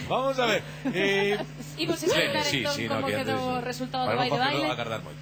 Vamos a ver. Imos explicar entón como quedou o resultado do Vai de Baile.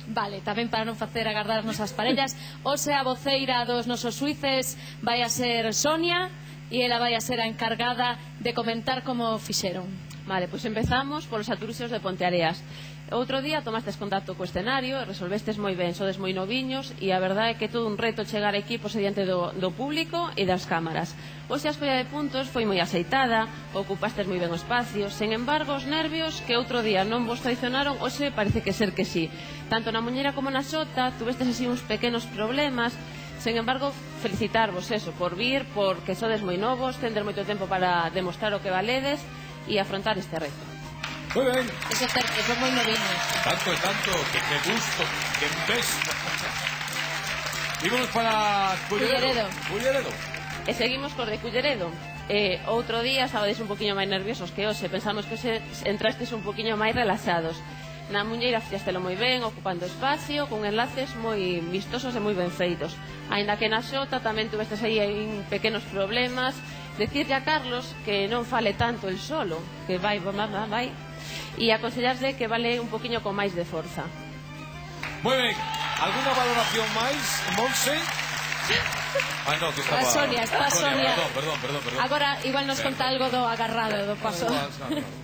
Vale, tamén para non facer agardarnos as parellas. Hoxe a voceira dos nosos suíces vai a ser Sonia e ela vai a ser a encargada de comentar como fixeron. Vale, pois empezamos polos Aturuxos de Ponteareas. Outro día tomastes contacto co escenario, resolvestes moi ben, sodes moi noviños e a verdade é que é todo un reto chegar a equipos diante do público e das cámaras. Hoxe a escolla de puntos foi moi aceitada, ocupastes moi ben o espacio, sen embargo os nervios que outro día non vos traicionaron, hoxe parece que ser que sí. Tanto na muñeira como na xota tuvestes así uns pequenos problemas. Sen embargo, felicitarvos eso, por vir, porque sodes moi novos, tender moito tempo para demostrar o que valedes e afrontar este reto. Muy bien. Eso é certo, son moi noviños. Tanto, que gusto, que beso. Ímonos para Culleredo. E seguimos cos de Culleredo. Outro día estabades un poquinho máis nerviosos que hoxe. Pensamos que hoxe entrastes un poquinho máis relaxados. Na muñeira fixéstelo moi ben, ocupando espacio, con enlaces moi vistosos e moi ben feitos. Ainda que na xota tamén tuvestes aí pequenos problemas. Decirlle a Carlos que non fale tanto el solo, que vai, e aconsellarse que vale un poquinho con máis de forza. Moi ben, alguna valoración máis, Monse? No, que estaba... Sonia. Perdón. Agora igual nos conta algo do agarrado do paso.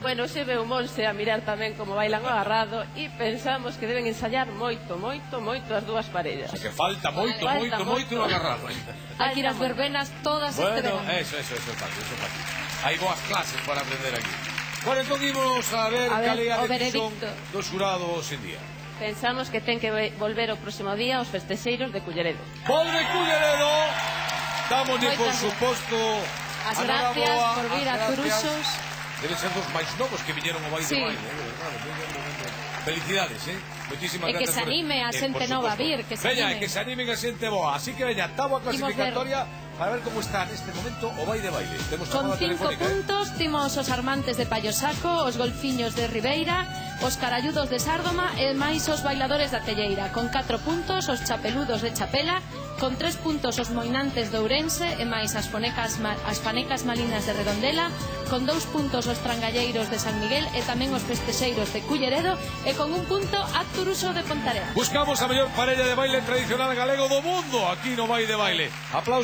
Bueno, xe veu Monse a mirar tamén como bailan o agarrado e pensamos que deben ensayar moito as dúas parellas. Que falta moito o agarrado. Hai que ir as verbenas todas este verano. Eso é fácil. Hai boas clases para aprender aquí. Bueno, entón imos a ver cal é a decisión do xurado hoxe en día. Pensamos que ten que volver o próximo día os festexeiros de Culleredo. ¡Volve Culleredo! Dámoslle, por suposto, as gracias por vir a Aturuxos. Deben ser dos máis novos que viñeron ao Vai de Baile. Felicidades, moitísimas gracias. E que se anime a xente nova a vir, que se anime. Veña, que se animen a xente boa. Así que veña, tabo a clasificatoria para ver como está neste momento o Vai de Baile. Con 5 puntos timos os Armantes de Pallosaco, os Golfiños de Ribeira, os Caralludos de Sárdoma e máis os Bailadores da Telleira. Con 4 puntos os Chapeludos de Chapela, con 3 puntos os Moinantes de Ourense e máis as Fanecas Malinas de Redondela, con 2 puntos os Trangalleiros de San Miguel e tamén os Festexeiros de Culleredo e con 1 punto Aturuxo de Ponteareas. Buscamos a mellor parella de baile tradicional galego do mundo aquí no Vai de Baile. Aplausos.